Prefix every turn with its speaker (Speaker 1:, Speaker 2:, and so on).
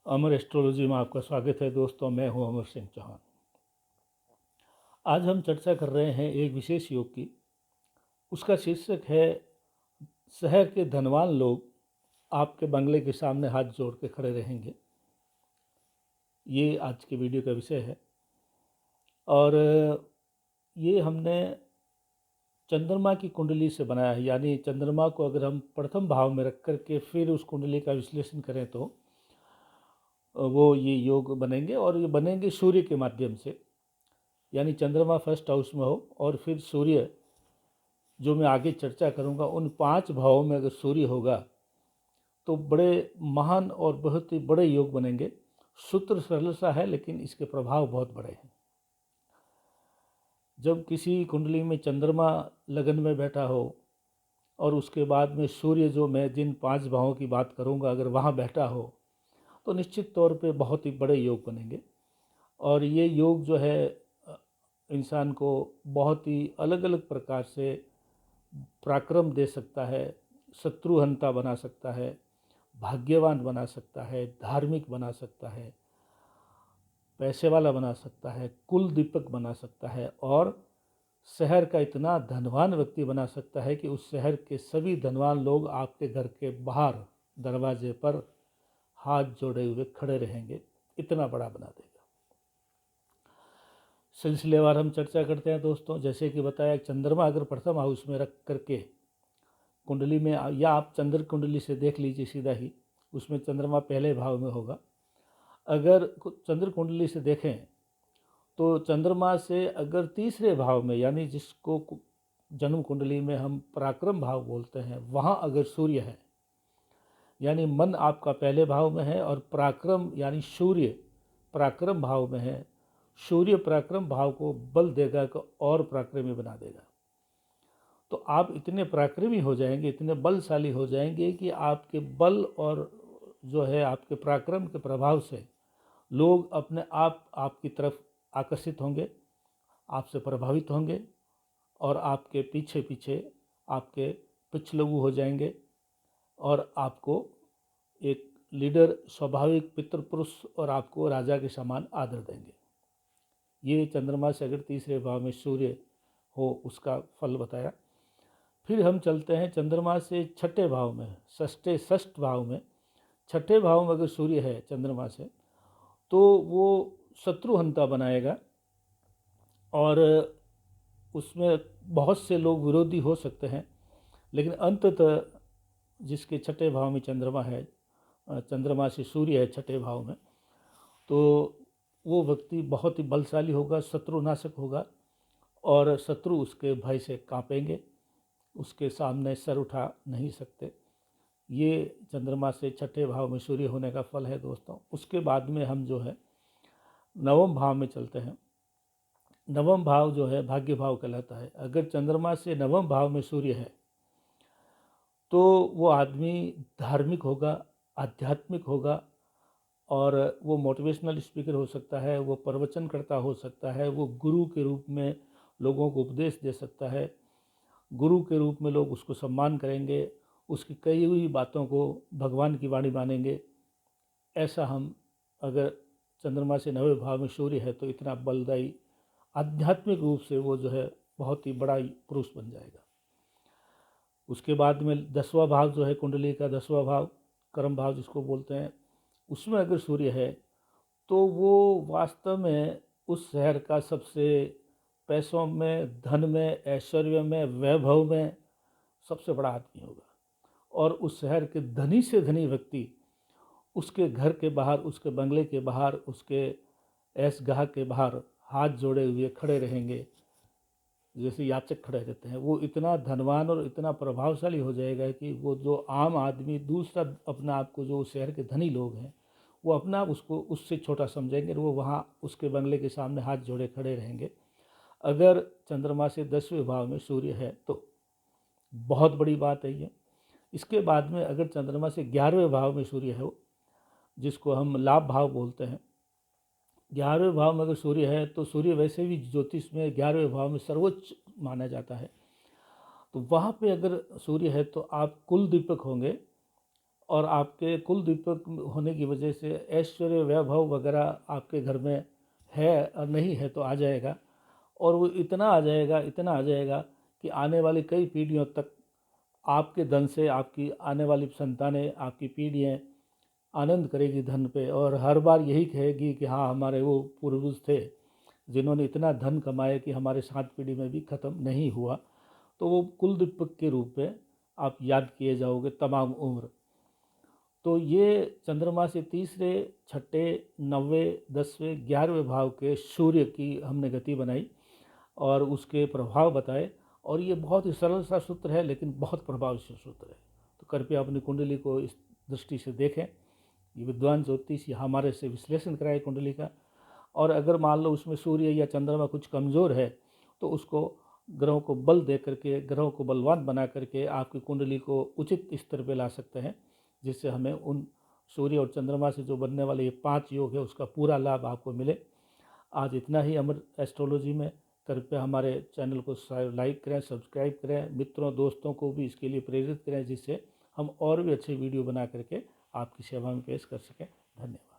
Speaker 1: अमर astrology में आपका स्वागत है दोस्तों। मैं हूं अमर सिंह चौहान। आज हम चर्चा कर रहे हैं एक विशेष योग की। उसका शीर्षक है शहर के धनवान लोग आपके बंगले के सामने हाथ जोड़ के खड़े रहेंगे। ये आज के वीडियो का विषय है और ये हमने चंद्रमा की कुंडली से बनाया है। यानी चंद्रमा को अगर हम प्रथम भाव में रख करके फिर उस कुंडली का विश्लेषण करें तो वो ये योग बनेंगे, और ये बनेंगे सूर्य के माध्यम से। यानी चंद्रमा फर्स्ट हाउस में हो और फिर सूर्य, जो मैं आगे चर्चा करूंगा, उन 5 भावों में अगर सूर्य होगा तो बड़े महान और बहुत ही बड़े योग बनेंगे। सूत्र सरल सा है लेकिन इसके प्रभाव बहुत बड़े हैं। जब किसी कुंडली में चंद्रमा लगन में बैठा हो और उसके बाद में सूर्य, जो मैं जिन 5 भावों की बात करूंगा, अगर वहाँ बैठा हो तो निश्चित तौर पे बहुत ही बड़े योग बनेंगे। और ये योग जो है इंसान को बहुत ही अलग अलग प्रकार से पराक्रम दे सकता है, शत्रुहंता बना सकता है, भाग्यवान बना सकता है, धार्मिक बना सकता है, पैसे वाला बना सकता है, कुल दीपक बना सकता है, और शहर का इतना धनवान व्यक्ति बना सकता है कि उस शहर के सभी धनवान लोग आपके घर के बाहर दरवाजे पर हाथ जोड़े हुए खड़े रहेंगे। इतना बड़ा बना देगा। सिलसिलेवार हम चर्चा करते हैं दोस्तों। जैसे कि बताया, चंद्रमा अगर प्रथम हाउस में रख करके कुंडली में, या आप चंद्र कुंडली से देख लीजिए सीधा ही, उसमें चंद्रमा पहले भाव में होगा। अगर चंद्र कुंडली से देखें तो चंद्रमा से अगर तीसरे भाव में, यानी जिसको जन्म कुंडली में हम पराक्रम भाव बोलते हैं, वहाँ अगर सूर्य है, यानी मन आपका पहले भाव में है और पराक्रम यानी सूर्य पराक्रम भाव में है, सूर्य पराक्रम भाव को बल देगा कि और पराक्रमी बना देगा। तो आप इतने पराक्रमी हो जाएंगे, इतने बलशाली हो जाएंगे कि आपके बल और जो है आपके पराक्रम के प्रभाव से लोग अपने आप आपकी तरफ आकर्षित होंगे, आपसे प्रभावित होंगे, और आपके पीछे पीछे आपके पिछलगू हो जाएंगे और आपको एक लीडर, स्वाभाविक पितृपुरुष, और आपको राजा के समान आदर देंगे। ये चंद्रमा से अगर तीसरे भाव में सूर्य हो, उसका फल बताया। फिर हम चलते हैं चंद्रमा से छठे भाव में, षष्ठ भाव में। छठे भाव में अगर सूर्य है चंद्रमा से तो वो शत्रुहंता बनाएगा, और उसमें बहुत से लोग विरोधी हो सकते हैं, लेकिन अंततः जिसके छठे भाव में चंद्रमा है, चंद्रमा से सूर्य है छठे भाव में, तो वो व्यक्ति बहुत ही बलशाली होगा, शत्रुनाशक होगा, और शत्रु उसके भय से कांपेंगे, उसके सामने सर उठा नहीं सकते। ये चंद्रमा से छठे भाव में सूर्य होने का फल है दोस्तों। उसके बाद में हम जो है नवम भाव में चलते हैं। नवम भाव जो है भाग्य भाव कहलाता है। अगर चंद्रमा से नवम भाव में सूर्य है तो वो आदमी धार्मिक होगा, आध्यात्मिक होगा, और वो मोटिवेशनल स्पीकर हो सकता है, वो प्रवचनकर्ता हो सकता है, वो गुरु के रूप में लोगों को उपदेश दे सकता है, गुरु के रूप में लोग उसको सम्मान करेंगे, उसकी कही हुई बातों को भगवान की वाणी मानेंगे। ऐसा हम, अगर चंद्रमा से नवे भाव में सूर्य है तो इतना बलदायी, आध्यात्मिक रूप से वो जो है बहुत ही बड़ा पुरुष बन जाएगा। उसके बाद में 10वां भाव जो है कुंडली का, 10वां भाव कर्म भाव जिसको बोलते हैं, उसमें अगर सूर्य है तो वो वास्तव में उस शहर का सबसे, पैसों में, धन में, ऐश्वर्य में, वैभव में सबसे बड़ा आदमी होगा। और उस शहर के धनी से धनी व्यक्ति उसके घर के बाहर, उसके बंगले के बाहर, उसके ऐशगाह के बाहर हाथ जोड़े हुए खड़े रहेंगे, जैसे याचक खड़े रहते हैं। वो इतना धनवान और इतना प्रभावशाली हो जाएगा कि वो जो आम आदमी, दूसरा अपना आप को, जो शहर के धनी लोग हैं, वो अपना आप उसको उससे छोटा समझेंगे, और वो वहाँ उसके बंगले के सामने हाथ जोड़े खड़े रहेंगे। अगर चंद्रमा से 10वें भाव में सूर्य है तो बहुत बड़ी बात है ये। इसके बाद में अगर चंद्रमा से 11वें भाव में सूर्य है, जिसको हम लाभ भाव बोलते हैं, 11वें भाव में अगर सूर्य है तो सूर्य वैसे भी ज्योतिष में 11वें भाव में सर्वोच्च माना जाता है। तो वहाँ पे अगर सूर्य है तो आप कुल दीपक होंगे, और आपके कुल दीपक होने की वजह से ऐश्वर्य वैभव वगैरह आपके घर में है और नहीं है तो आ जाएगा। और वो इतना आ जाएगा, इतना आ जाएगा कि आने वाली कई पीढ़ियों तक आपके धन से आपकी आने वाली संतानें, आपकी पीढ़ियाँ आनंद करेगी धन पे, और हर बार यही कहेगी कि हाँ हमारे वो पूर्वज थे जिन्होंने इतना धन कमाया कि हमारे 7 पीढ़ी में भी ख़त्म नहीं हुआ। तो वो कुल दीपक के रूप में आप याद किए जाओगे तमाम उम्र। तो ये चंद्रमा से तीसरे, छठे, 9वें, 10वें, 11वें भाव के सूर्य की हमने गति बनाई और उसके प्रभाव बताए। और ये बहुत ही सरल सा सूत्र है लेकिन बहुत प्रभावशाली सूत्र है। तो कृपया अपनी कुंडली को इस दृष्टि से देखें। ये विद्वान ज्योतिषी हमारे से विश्लेषण कराए कुंडली का, और अगर मान लो उसमें सूर्य या चंद्रमा कुछ कमज़ोर है तो उसको ग्रहों को बल दे करके, ग्रहों को बलवान बना करके आपकी कुंडली को उचित स्तर पे ला सकते हैं, जिससे हमें उन सूर्य और चंद्रमा से जो बनने वाले ये 5 योग है उसका पूरा लाभ आपको मिले। आज इतना ही अमर एस्ट्रोलॉजी में। कृपया हमारे चैनल को लाइक करें, सब्सक्राइब करें, मित्रों दोस्तों को भी इसके लिए प्रेरित करें, जिससे हम और भी अच्छे वीडियो बना करके आपकी सेवा में पेश कर सकें। धन्यवाद।